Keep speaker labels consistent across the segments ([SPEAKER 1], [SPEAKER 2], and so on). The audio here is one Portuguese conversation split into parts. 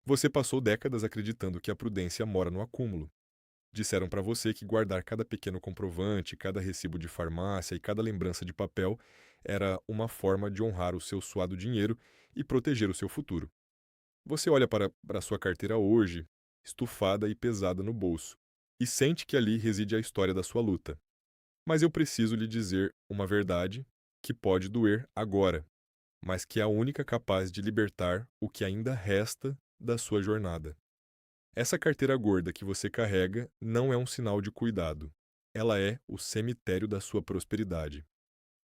[SPEAKER 1] Você passou décadas acreditando que a prudência mora no acúmulo. Disseram para você que guardar cada pequeno comprovante, cada recibo de farmácia e cada lembrança de papel era uma forma de honrar o seu suado dinheiro e proteger o seu futuro. Você olha para sua carteira hoje, estufada e pesada no bolso, e sente que ali reside a história da sua luta. Mas eu preciso lhe dizer uma verdade que pode doer agora, mas que é a única capaz de libertar o que ainda resta da sua jornada. Essa carteira gorda que você carrega não é um sinal de cuidado. Ela é o cemitério da sua prosperidade.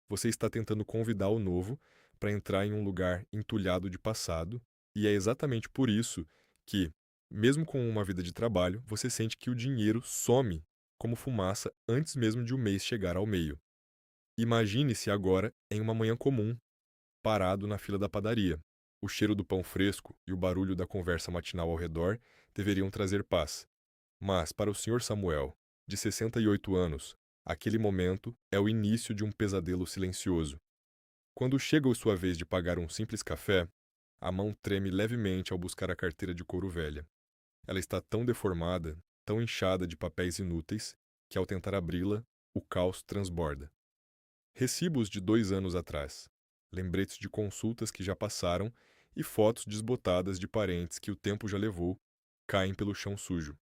[SPEAKER 1] Você está tentando convidar o novo para entrar em um lugar entulhado de passado, e é exatamente por isso que, mesmo com uma vida de trabalho, você sente que o dinheiro some como fumaça antes mesmo de o mês chegar ao meio. Imagine-se agora em uma manhã comum, parado na fila da padaria. O cheiro do pão fresco e o barulho da conversa matinal ao redor deveriam trazer paz. Mas, para o Sr. Samuel, de 68 anos, aquele momento é o início de um pesadelo silencioso. Quando chega a sua vez de pagar um simples café, a mão treme levemente ao buscar a carteira de couro velha. Ela está tão deformada, tão inchada de papéis inúteis, que ao tentar abri-la, o caos transborda. Recibos de 2 anos atrás, lembretes de consultas que já passaram e fotos desbotadas de parentes que o tempo já levou caem pelo chão sujo.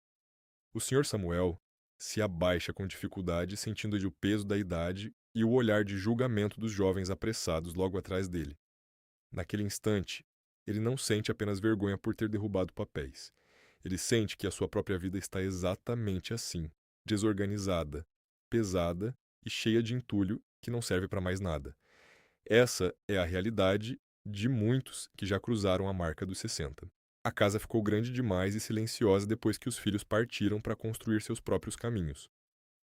[SPEAKER 1] O Sr. Samuel se abaixa com dificuldade, sentindo o peso da idade e o olhar de julgamento dos jovens apressados logo atrás dele. Naquele instante, ele não sente apenas vergonha por ter derrubado papéis. Ele sente que a sua própria vida está exatamente assim, desorganizada, pesada e cheia de entulho que não serve para mais nada. Essa é a realidade de muitos que já cruzaram a marca dos 60. A casa ficou grande demais e silenciosa depois que os filhos partiram para construir seus próprios caminhos.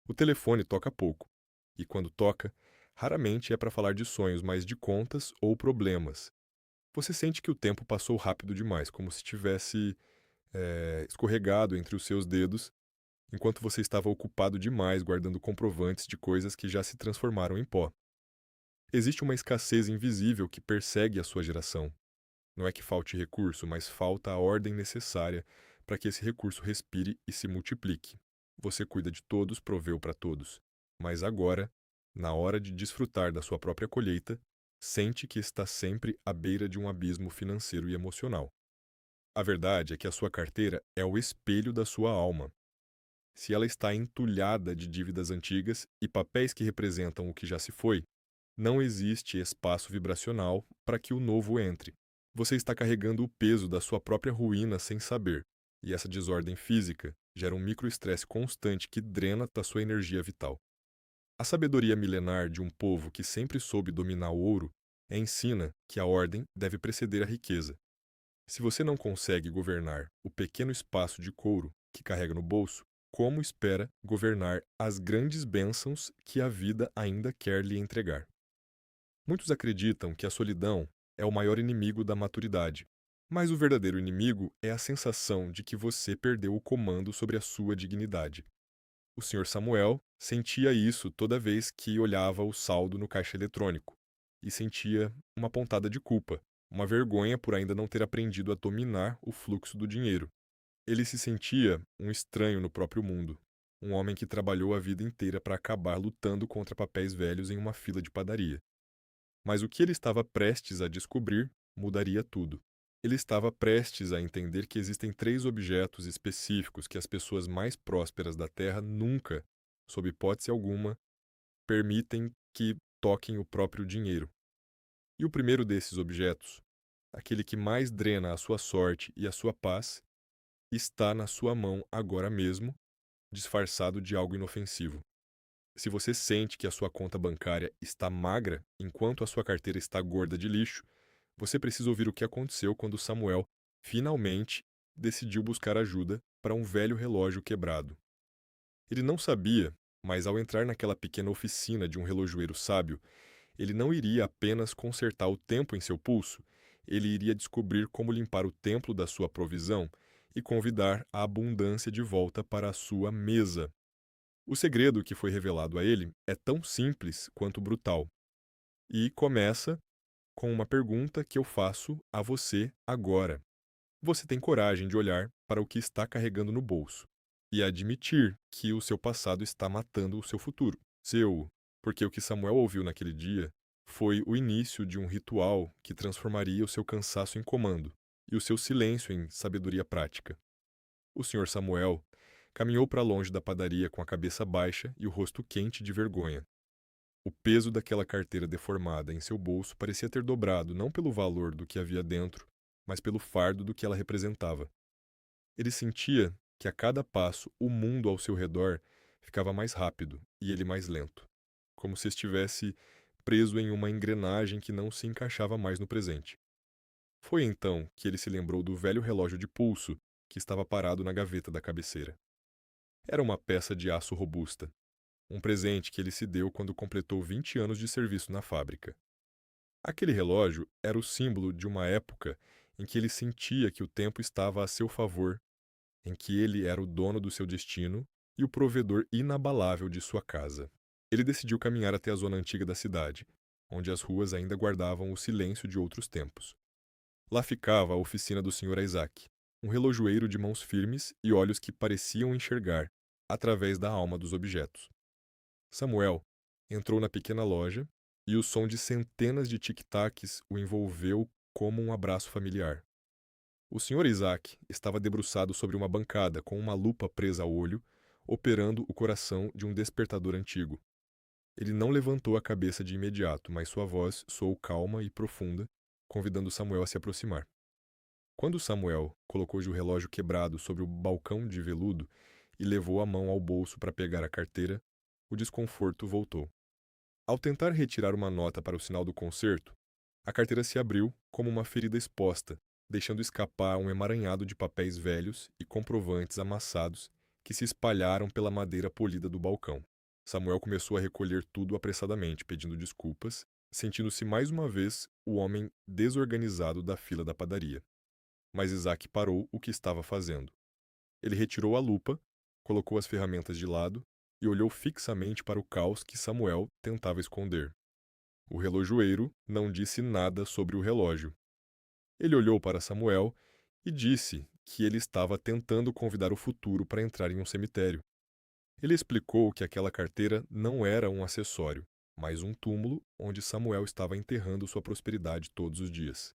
[SPEAKER 1] O telefone toca pouco, e quando toca, raramente é para falar de sonhos, mas de contas ou problemas. Você sente que o tempo passou rápido demais, como se tivesse escorregado entre os seus dedos, enquanto você estava ocupado demais guardando comprovantes de coisas que já se transformaram em pó. Existe uma escassez invisível que persegue a sua geração. Não é que falte recurso, mas falta a ordem necessária para que esse recurso respire e se multiplique. Você cuida de todos, proveu para todos. Mas agora, na hora de desfrutar da sua própria colheita, sente que está sempre à beira de um abismo financeiro e emocional. A verdade é que a sua carteira é o espelho da sua alma. Se ela está entulhada de dívidas antigas e papéis que representam o que já se foi, não existe espaço vibracional para que o novo entre. Você está carregando o peso da sua própria ruína sem saber, e essa desordem física gera um microestresse constante que drena da sua energia vital. A sabedoria milenar de um povo que sempre soube dominar o ouro ensina que a ordem deve preceder a riqueza. Se você não consegue governar o pequeno espaço de couro que carrega no bolso, como espera governar as grandes bênçãos que a vida ainda quer lhe entregar? Muitos acreditam que a solidão é o maior inimigo da maturidade, mas o verdadeiro inimigo é a sensação de que você perdeu o comando sobre a sua dignidade. O Sr. Samuel sentia isso toda vez que olhava o saldo no caixa eletrônico e sentia uma pontada de culpa, uma vergonha por ainda não ter aprendido a dominar o fluxo do dinheiro. Ele se sentia um estranho no próprio mundo, um homem que trabalhou a vida inteira para acabar lutando contra papéis velhos em uma fila de padaria. Mas o que ele estava prestes a descobrir mudaria tudo. Ele estava prestes a entender que existem 3 objetos específicos que as pessoas mais prósperas da Terra nunca, sob hipótese alguma, permitem que toquem o próprio dinheiro. E o primeiro desses objetos, aquele que mais drena a sua sorte e a sua paz, está na sua mão agora mesmo, disfarçado de algo inofensivo. Se você sente que a sua conta bancária está magra enquanto a sua carteira está gorda de lixo, você precisa ouvir o que aconteceu quando Samuel finalmente decidiu buscar ajuda para um velho relógio quebrado. Ele não sabia, mas ao entrar naquela pequena oficina de um relojoeiro sábio, ele não iria apenas consertar o tempo em seu pulso, ele iria descobrir como limpar o templo da sua provisão e convidar a abundância de volta para a sua mesa. O segredo que foi revelado a ele é tão simples quanto brutal, e começa com uma pergunta que eu faço a você agora. você tem coragem de olhar para o que está carregando no bolso e admitir que o seu passado está matando o seu futuro. Porque o que Samuel ouviu naquele dia foi o início de um ritual que transformaria o seu cansaço em comando e o seu silêncio em sabedoria prática. O senhor Samuel caminhou para longe da padaria com a cabeça baixa e o rosto quente de vergonha. O peso daquela carteira deformada em seu bolso parecia ter dobrado não pelo valor do que havia dentro, mas pelo fardo do que ela representava. Ele sentia que a cada passo o mundo ao seu redor ficava mais rápido e ele mais lento, como se estivesse preso em uma engrenagem que não se encaixava mais no presente. Foi então que ele se lembrou do velho relógio de pulso que estava parado na gaveta da cabeceira. Era uma peça de aço robusta, um presente que ele se deu quando completou 20 anos de serviço na fábrica. Aquele relógio era o símbolo de uma época em que ele sentia que o tempo estava a seu favor, em que ele era o dono do seu destino e o provedor inabalável de sua casa. Ele decidiu caminhar até a zona antiga da cidade, onde as ruas ainda guardavam o silêncio de outros tempos. Lá ficava a oficina do Sr. Isaac, um relojoeiro de mãos firmes e olhos que pareciam enxergar através da alma dos objetos. Samuel entrou na pequena loja e o som de centenas de tic-tacs o envolveu como um abraço familiar. O Sr. Isaac estava debruçado sobre uma bancada com uma lupa presa ao olho, operando o coração de um despertador antigo. Ele não levantou a cabeça de imediato, mas sua voz soou calma e profunda, convidando Samuel a se aproximar. Quando Samuel colocou o relógio quebrado sobre o balcão de veludo e levou a mão ao bolso para pegar a carteira, o desconforto voltou. Ao tentar retirar uma nota para o sinal do concerto, a carteira se abriu como uma ferida exposta, deixando escapar um emaranhado de papéis velhos e comprovantes amassados que se espalharam pela madeira polida do balcão. Samuel começou a recolher tudo apressadamente, pedindo desculpas, sentindo-se mais uma vez o homem desorganizado da fila da padaria. Mas Isaac parou o que estava fazendo. Ele retirou a lupa, colocou as ferramentas de lado e olhou fixamente para o caos que Samuel tentava esconder. O relojoeiro não disse nada sobre o relógio. Ele olhou para Samuel e disse que ele estava tentando convidar o futuro para entrar em um cemitério. Ele explicou que aquela carteira não era um acessório, mas um túmulo onde Samuel estava enterrando sua prosperidade todos os dias.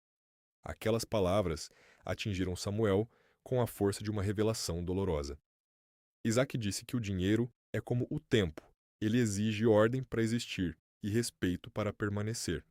[SPEAKER 1] Aquelas palavras atingiram Samuel com a força de uma revelação dolorosa. Isaac disse que o dinheiro é como o tempo, ele exige ordem para existir e respeito para permanecer.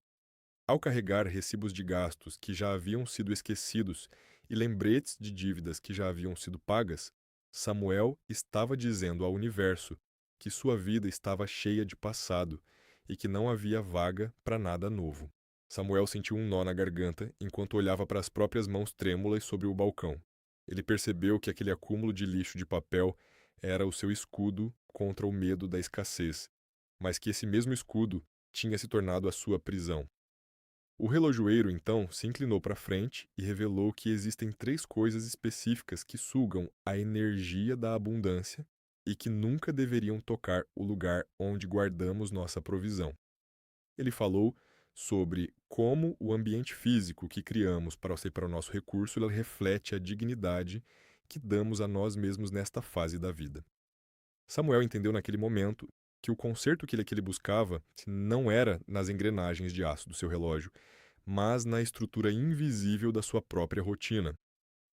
[SPEAKER 1] Ao carregar recibos de gastos que já haviam sido esquecidos e lembretes de dívidas que já haviam sido pagas, Samuel estava dizendo ao universo que sua vida estava cheia de passado e que não havia vaga para nada novo. Samuel sentiu um nó na garganta enquanto olhava para as próprias mãos trêmulas sobre o balcão. Ele percebeu que aquele acúmulo de lixo de papel era o seu escudo contra o medo da escassez, mas que esse mesmo escudo tinha se tornado a sua prisão. O relojoeiro, então, se inclinou para frente e revelou que existem 3 coisas específicas que sugam a energia da abundância e que nunca deveriam tocar o lugar onde guardamos nossa provisão. Ele falou sobre como o ambiente físico que criamos para o nosso recurso ele reflete a dignidade que damos a nós mesmos nesta fase da vida. Samuel entendeu naquele momento que o conserto que ele buscava não era nas engrenagens de aço do seu relógio, mas na estrutura invisível da sua própria rotina.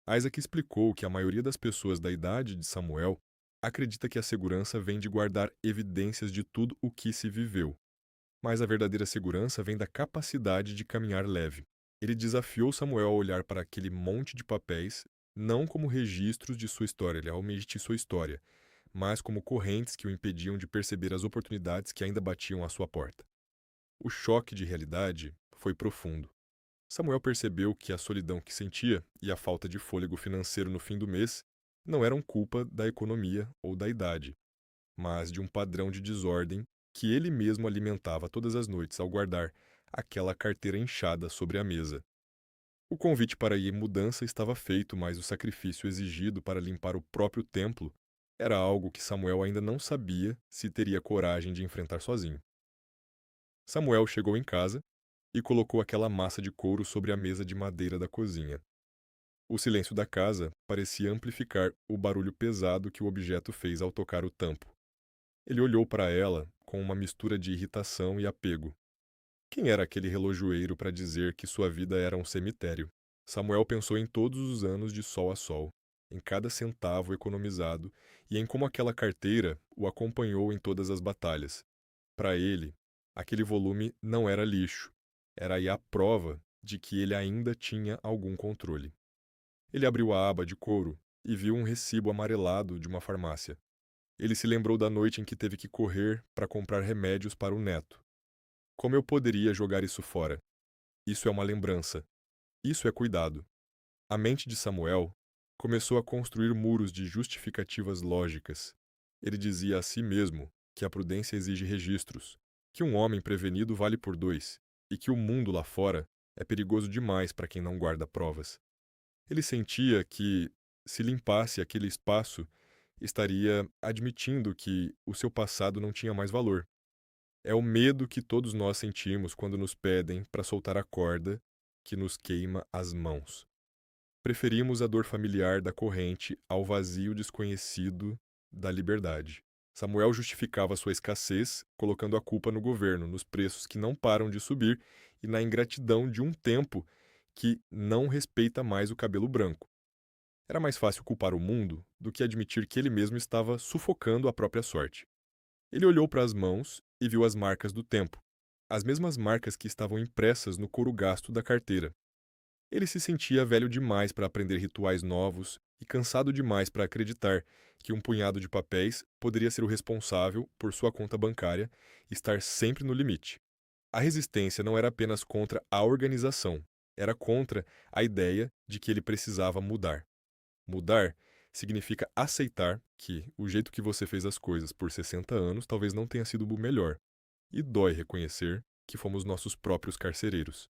[SPEAKER 1] Isaac explicou que a maioria das pessoas da idade de Samuel acredita que a segurança vem de guardar evidências de tudo o que se viveu. Mas a verdadeira segurança vem da capacidade de caminhar leve. Ele desafiou Samuel a olhar para aquele monte de papéis não como registros de sua história, ele realmente sua história, mas como correntes que o impediam de perceber as oportunidades que ainda batiam à sua porta. O choque de realidade foi profundo. Samuel percebeu que a solidão que sentia e a falta de fôlego financeiro no fim do mês não eram culpa da economia ou da idade, mas de um padrão de desordem que ele mesmo alimentava todas as noites ao guardar aquela carteira inchada sobre a mesa. O convite para ir em mudança estava feito, mas o sacrifício exigido para limpar o próprio templo era algo que Samuel ainda não sabia se teria coragem de enfrentar sozinho. Samuel chegou em casa e colocou aquela massa de couro sobre a mesa de madeira da cozinha. O silêncio da casa parecia amplificar o barulho pesado que o objeto fez ao tocar o tampo. Ele olhou para ela com uma mistura de irritação e apego. Quem era aquele relojoeiro para dizer que sua vida era um cemitério? Samuel pensou em todos os anos de sol a sol, em cada centavo economizado e em como aquela carteira o acompanhou em todas as batalhas. Para ele, aquele volume não era lixo, era aí a prova de que ele ainda tinha algum controle. Ele abriu a aba de couro e viu um recibo amarelado de uma farmácia. Ele se lembrou da noite em que teve que correr para comprar remédios para o neto. Como eu poderia jogar isso fora? Isso é uma lembrança. Isso é cuidado. A mente de Samuel começou a construir muros de justificativas lógicas. Ele dizia a si mesmo que a prudência exige registros, que um homem prevenido vale por dois, e que o mundo lá fora é perigoso demais para quem não guarda provas. Ele sentia que, se limpasse aquele espaço, estaria admitindo que o seu passado não tinha mais valor. É o medo que todos nós sentimos quando nos pedem para soltar a corda que nos queima as mãos. Preferimos a dor familiar da corrente ao vazio desconhecido da liberdade. Samuel justificava sua escassez, colocando a culpa no governo, nos preços que não param de subir e na ingratidão de um tempo que não respeita mais o cabelo branco. Era mais fácil culpar o mundo do que admitir que ele mesmo estava sufocando a própria sorte. Ele olhou para as mãos e viu as marcas do tempo, as mesmas marcas que estavam impressas no couro gasto da carteira. Ele se sentia velho demais para aprender rituais novos e cansado demais para acreditar que um punhado de papéis poderia ser o responsável por sua conta bancária estar sempre no limite. A resistência não era apenas contra a organização, era contra a ideia de que ele precisava mudar. Mudar significa aceitar que o jeito que você fez as coisas por 60 anos talvez não tenha sido o melhor, e dói reconhecer que fomos nossos próprios carcereiros.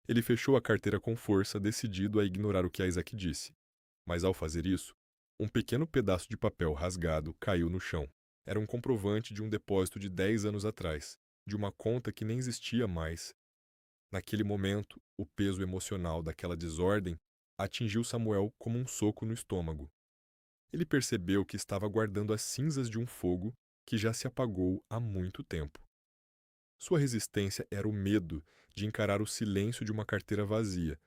[SPEAKER 1] Ele fechou a carteira com força, decidido a ignorar o que Isaac disse. Mas ao fazer isso, um pequeno pedaço de papel rasgado caiu no chão. Era um comprovante de um depósito de 10 anos atrás, de uma conta que nem existia mais. Naquele momento, o peso emocional daquela desordem atingiu Samuel como um soco no estômago. Ele percebeu que estava guardando as cinzas de um fogo que já se apagou há muito tempo. Sua resistência era o medo de encarar o silêncio de uma carteira vazia,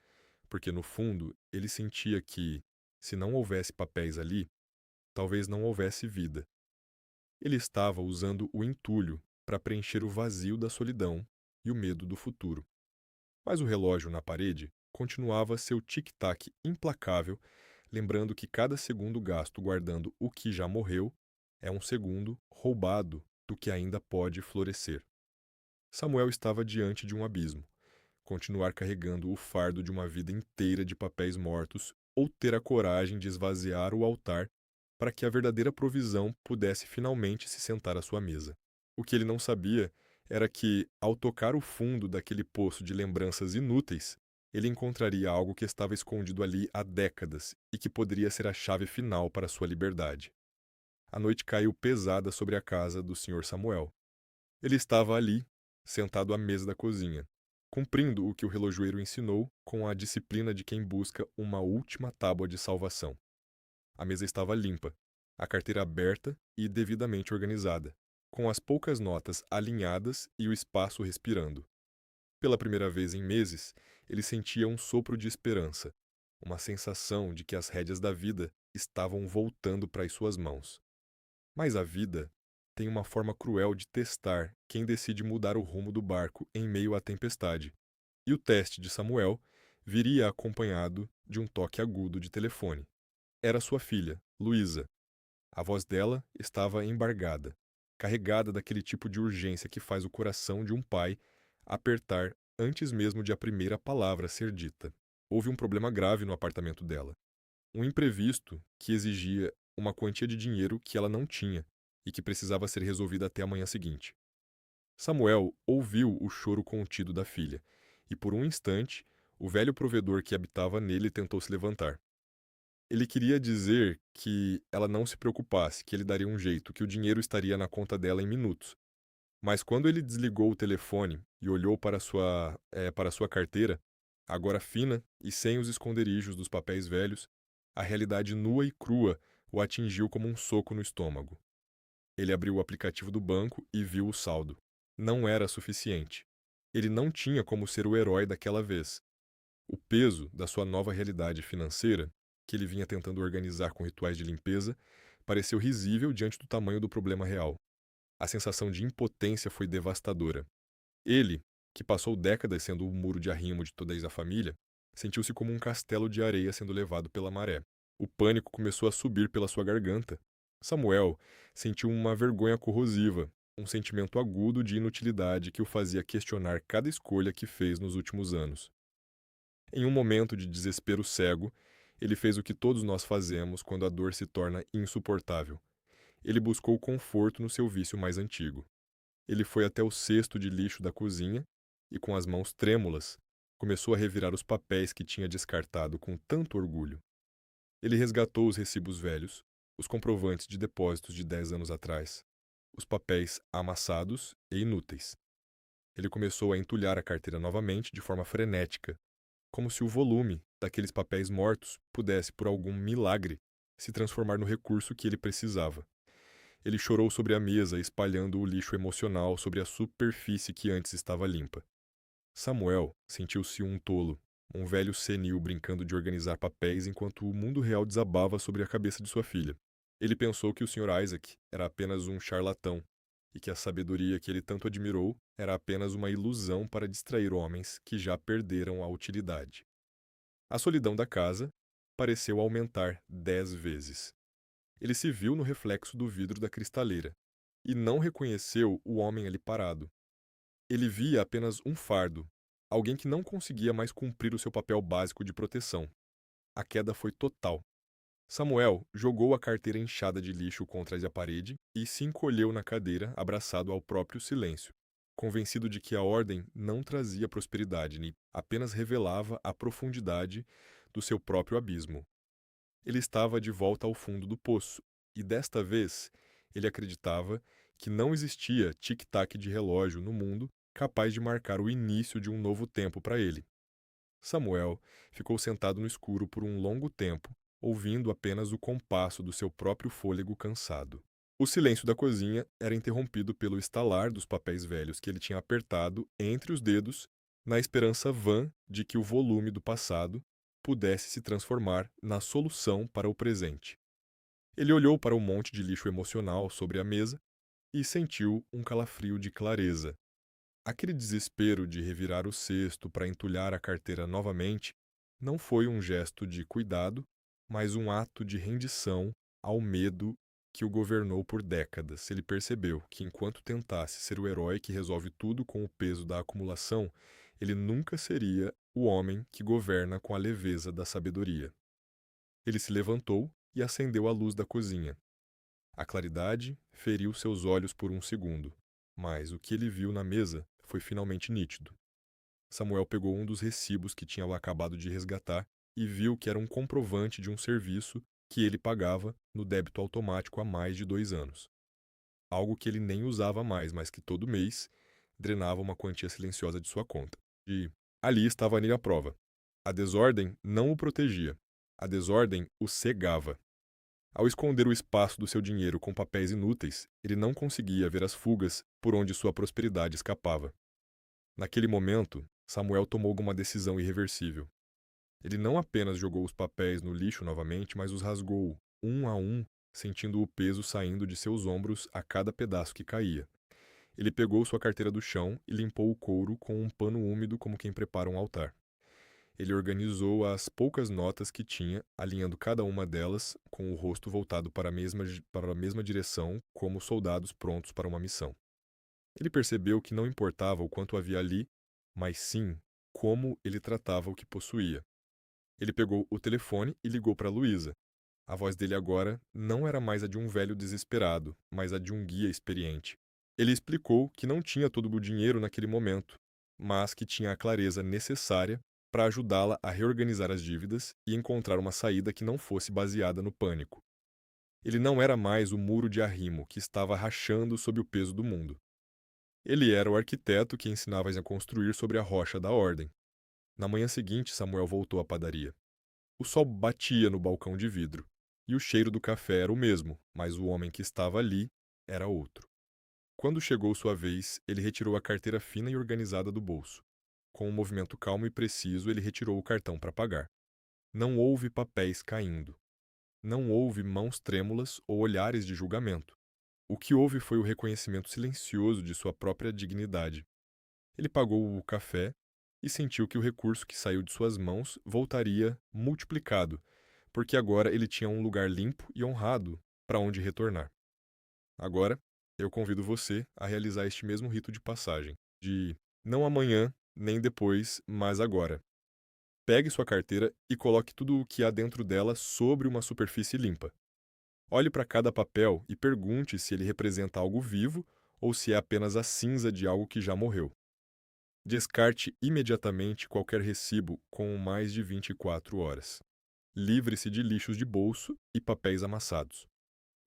[SPEAKER 1] porque no fundo ele sentia que, se não houvesse papéis ali, talvez não houvesse vida. Ele estava usando o entulho para preencher o vazio da solidão e o medo do futuro. Mas o relógio na parede continuava seu tic-tac implacável, lembrando que cada segundo gasto guardando o que já morreu é um segundo roubado do que ainda pode florescer. Samuel estava diante de um abismo. Continuar carregando o fardo de uma vida inteira de papéis mortos ou ter a coragem de esvaziar o altar para que a verdadeira provisão pudesse finalmente se sentar à sua mesa. O que ele não sabia era que, ao tocar o fundo daquele poço de lembranças inúteis, ele encontraria algo que estava escondido ali há décadas e que poderia ser a chave final para sua liberdade. A noite caiu pesada sobre a casa do Sr. Samuel. Ele estava ali, sentado à mesa da cozinha, cumprindo o que o relojoeiro ensinou com a disciplina de quem busca uma última tábua de salvação. A mesa estava limpa, a carteira aberta e devidamente organizada, com as poucas notas alinhadas e o espaço respirando. Pela primeira vez em meses, ele sentia um sopro de esperança, uma sensação de que as rédeas da vida estavam voltando para as suas mãos. Mas a vida tem uma forma cruel de testar quem decide mudar o rumo do barco em meio à tempestade. E o teste de Samuel viria acompanhado de um toque agudo de telefone. Era sua filha, Luísa. A voz dela estava embargada, carregada daquele tipo de urgência que faz o coração de um pai apertar antes mesmo de a primeira palavra ser dita. Houve um problema grave no apartamento dela. Um imprevisto que exigia uma quantia de dinheiro que ela não tinha e que precisava ser resolvida até a manhã seguinte. Samuel ouviu o choro contido da filha, e por um instante, o velho provedor que habitava nele tentou se levantar. Ele queria dizer que ela não se preocupasse, que ele daria um jeito, que o dinheiro estaria na conta dela em minutos. Mas quando ele desligou o telefone e olhou para sua carteira, Agora fina e sem os esconderijos dos papéis velhos, a realidade nua e crua o atingiu como um soco no estômago. Ele abriu o aplicativo do banco e viu o saldo. Não era suficiente. Ele não tinha como ser o herói daquela vez. O peso da sua nova realidade financeira, que ele vinha tentando organizar com rituais de limpeza, pareceu risível diante do tamanho do problema real. A sensação de impotência foi devastadora. Ele, que passou décadas sendo o muro de arrimo de toda a família, sentiu-se como um castelo de areia sendo levado pela maré. O pânico começou a subir pela sua garganta. Samuel sentiu uma vergonha corrosiva, um sentimento agudo de inutilidade que o fazia questionar cada escolha que fez nos últimos anos. Em um momento de desespero cego, ele fez o que todos nós fazemos quando a dor se torna insuportável. Ele buscou conforto no seu vício mais antigo. Ele foi até o cesto de lixo da cozinha e, com as mãos trêmulas, começou a revirar os papéis que tinha descartado com tanto orgulho. Ele resgatou os recibos velhos, os comprovantes de depósitos de 10 anos atrás, os papéis amassados e inúteis. Ele começou a entulhar a carteira novamente de forma frenética, como se o volume daqueles papéis mortos pudesse, por algum milagre, se transformar no recurso que ele precisava. Ele chorou sobre a mesa, espalhando o lixo emocional sobre a superfície que antes estava limpa. Samuel sentiu-se um tolo, um velho senil brincando de organizar papéis enquanto o mundo real desabava sobre a cabeça de sua filha. Ele pensou que o Sr. Isaac era apenas um charlatão e que a sabedoria que ele tanto admirou era apenas uma ilusão para distrair homens que já perderam a utilidade. A solidão da casa pareceu aumentar 10 vezes. Ele se viu no reflexo do vidro da cristaleira e não reconheceu o homem ali parado. Ele via apenas um fardo, alguém que não conseguia mais cumprir o seu papel básico de proteção. A queda foi total. Samuel jogou a carteira inchada de lixo contra a parede e se encolheu na cadeira, abraçado ao próprio silêncio, convencido de que a ordem não trazia prosperidade, nem apenas revelava a profundidade do seu próprio abismo. Ele estava de volta ao fundo do poço, e desta vez ele acreditava que não existia tic-tac de relógio no mundo capaz de marcar o início de um novo tempo para ele. Samuel ficou sentado no escuro por um longo tempo, ouvindo apenas o compasso do seu próprio fôlego cansado. O silêncio da cozinha era interrompido pelo estalar dos papéis velhos que ele tinha apertado entre os dedos, na esperança vã de que o volume do passado pudesse se transformar na solução para o presente. Ele olhou para o monte de lixo emocional sobre a mesa e sentiu um calafrio de clareza. Aquele desespero de revirar o cesto para entulhar a carteira novamente não foi um gesto de cuidado, mas um ato de rendição ao medo que o governou por décadas. Ele percebeu que, enquanto tentasse ser o herói que resolve tudo com o peso da acumulação, ele nunca seria o homem que governa com a leveza da sabedoria. Ele se levantou e acendeu a luz da cozinha. A claridade feriu seus olhos por um segundo, mas o que ele viu na mesa foi finalmente nítido. Samuel pegou um dos recibos que tinha acabado de resgatar e viu que era um comprovante de um serviço que ele pagava no débito automático há mais de 2 anos. Algo que ele nem usava mais, mas que todo mês drenava uma quantia silenciosa de sua conta. E ali estava nele a prova. A desordem não o protegia. A desordem o cegava. Ao esconder o espaço do seu dinheiro com papéis inúteis, ele não conseguia ver as fugas por onde sua prosperidade escapava. Naquele momento, Samuel tomou uma decisão irreversível. Ele não apenas jogou os papéis no lixo novamente, mas os rasgou, um a um, sentindo o peso saindo de seus ombros a cada pedaço que caía. Ele pegou sua carteira do chão e limpou o couro com um pano úmido como quem prepara um altar. Ele organizou as poucas notas que tinha, alinhando cada uma delas com o rosto voltado para a mesma direção, como soldados prontos para uma missão. Ele percebeu que não importava o quanto havia ali, mas sim como ele tratava o que possuía. Ele pegou o telefone e ligou para Luísa. A voz dele agora não era mais a de um velho desesperado, mas a de um guia experiente. Ele explicou que não tinha todo o dinheiro naquele momento, mas que tinha a clareza necessária para ajudá-la a reorganizar as dívidas e encontrar uma saída que não fosse baseada no pânico. Ele não era mais o muro de arrimo que estava rachando sob o peso do mundo. Ele era o arquiteto que ensinava a construir sobre a rocha da ordem. Na manhã seguinte, Samuel voltou à padaria. O sol batia no balcão de vidro, e o cheiro do café era o mesmo, mas o homem que estava ali era outro. Quando chegou sua vez, ele retirou a carteira fina e organizada do bolso. Com um movimento calmo e preciso, ele retirou o cartão para pagar. Não houve papéis caindo. Não houve mãos trêmulas ou olhares de julgamento. O que houve foi o reconhecimento silencioso de sua própria dignidade. Ele pagou o café e sentiu que o recurso que saiu de suas mãos voltaria multiplicado, porque agora ele tinha um lugar limpo e honrado para onde retornar. Agora, eu convido você a realizar este mesmo rito de passagem, de não amanhã, nem depois, mas agora. Pegue sua carteira e coloque tudo o que há dentro dela sobre uma superfície limpa. Olhe para cada papel e pergunte se ele representa algo vivo ou se é apenas a cinza de algo que já morreu. Descarte imediatamente qualquer recibo com mais de 24 horas. Livre-se de lixos de bolso e papéis amassados.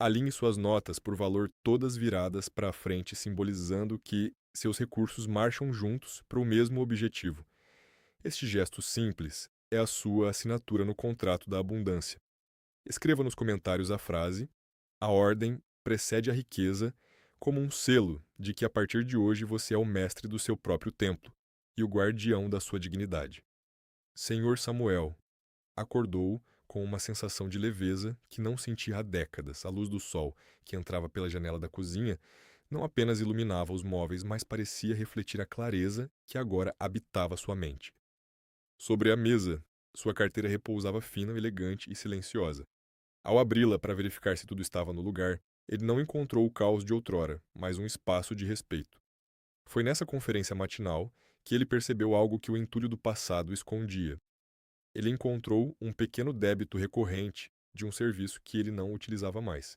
[SPEAKER 1] Alinhe suas notas por valor todas viradas para a frente, simbolizando que seus recursos marcham juntos para o mesmo objetivo. Este gesto simples é a sua assinatura no contrato da abundância. Escreva nos comentários a frase: a ordem precede a riqueza, como um selo de que a partir de hoje você é o mestre do seu próprio templo e o guardião da sua dignidade. Senhor Samuel acordou com uma sensação de leveza que não sentia há décadas. A luz do sol, que entrava pela janela da cozinha, não apenas iluminava os móveis, mas parecia refletir a clareza que agora habitava sua mente. Sobre a mesa, sua carteira repousava fina, elegante e silenciosa. Ao abri-la para verificar se tudo estava no lugar, ele não encontrou o caos de outrora, mas um espaço de respeito. Foi nessa conferência matinal que ele percebeu algo que o entulho do passado escondia. Ele encontrou um pequeno débito recorrente de um serviço que ele não utilizava mais.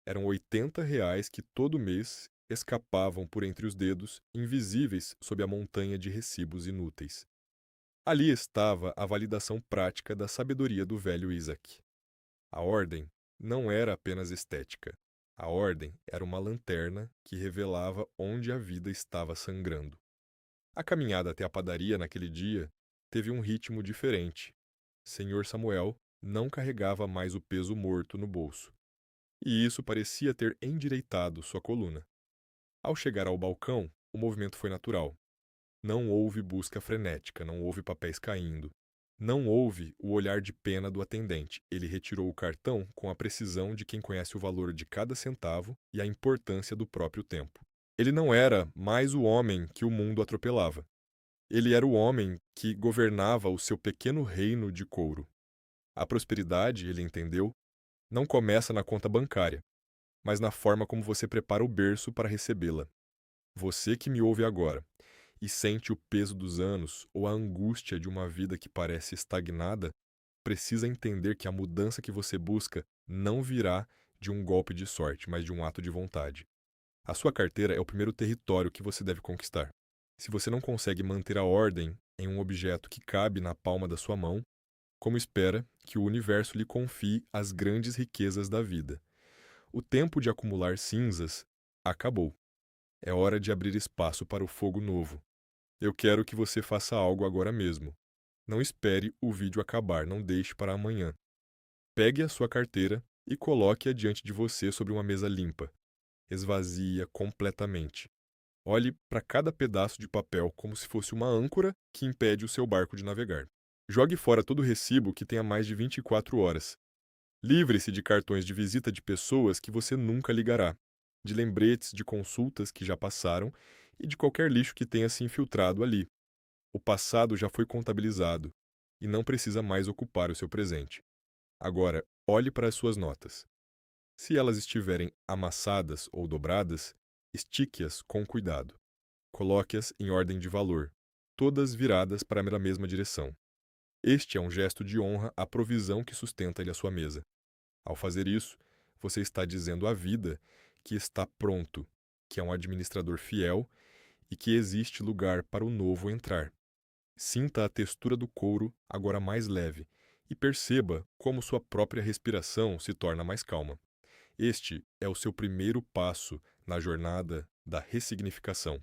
[SPEAKER 1] Eram R$ 80 que todo mês escapavam por entre os dedos, invisíveis sob a montanha de recibos inúteis. Ali estava a validação prática da sabedoria do velho Isaac. A ordem não era apenas estética. A ordem era uma lanterna que revelava onde a vida estava sangrando. A caminhada até a padaria naquele dia teve um ritmo diferente. Senhor Samuel não carregava mais o peso morto no bolso, e isso parecia ter endireitado sua coluna. Ao chegar ao balcão, o movimento foi natural. Não houve busca frenética, não houve papéis caindo. Não houve o olhar de pena do atendente. Ele retirou o cartão com a precisão de quem conhece o valor de cada centavo e a importância do próprio tempo. Ele não era mais o homem que o mundo atropelava. Ele era o homem que governava o seu pequeno reino de couro. A prosperidade, ele entendeu, não começa na conta bancária, mas na forma como você prepara o berço para recebê-la. Você que me ouve agora e sente o peso dos anos ou a angústia de uma vida que parece estagnada, precisa entender que a mudança que você busca não virá de um golpe de sorte, mas de um ato de vontade. A sua carteira é o primeiro território que você deve conquistar. Se você não consegue manter a ordem em um objeto que cabe na palma da sua mão, como espera que o universo lhe confie as grandes riquezas da vida? O tempo de acumular cinzas acabou. É hora de abrir espaço para o fogo novo. Eu quero que você faça algo agora mesmo. Não espere o vídeo acabar, não deixe para amanhã. Pegue a sua carteira e coloque-a diante de você sobre uma mesa limpa. Esvazie-a completamente. Olhe para cada pedaço de papel como se fosse uma âncora que impede o seu barco de navegar. Jogue fora todo recibo que tenha mais de 24 horas. Livre-se de cartões de visita de pessoas que você nunca ligará, de lembretes de consultas que já passaram e de qualquer lixo que tenha se infiltrado ali. O passado já foi contabilizado e não precisa mais ocupar o seu presente. Agora, olhe para as suas notas. Se elas estiverem amassadas ou dobradas, estique-as com cuidado. Coloque-as em ordem de valor, todas viradas para a mesma direção. Este é um gesto de honra à provisão que sustenta-lhe a sua mesa. Ao fazer isso, você está dizendo à vida que está pronto, que é um administrador fiel e que existe lugar para o novo entrar. Sinta a textura do couro agora mais leve e perceba como sua própria respiração se torna mais calma. Este é o seu primeiro passo na jornada da ressignificação.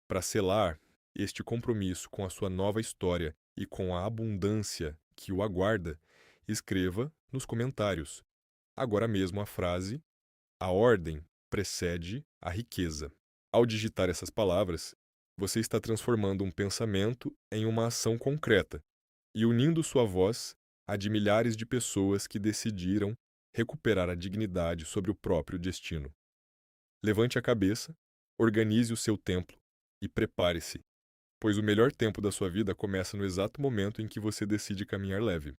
[SPEAKER 1] Para selar este compromisso com a sua nova história e com a abundância que o aguarda, escreva nos comentários agora mesmo a frase: a ordem precede a riqueza. Ao digitar essas palavras, você está transformando um pensamento em uma ação concreta e unindo sua voz à de milhares de pessoas que decidiram recuperar a dignidade sobre o próprio destino. Levante a cabeça, organize o seu templo e prepare-se, pois o melhor tempo da sua vida começa no exato momento em que você decide caminhar leve.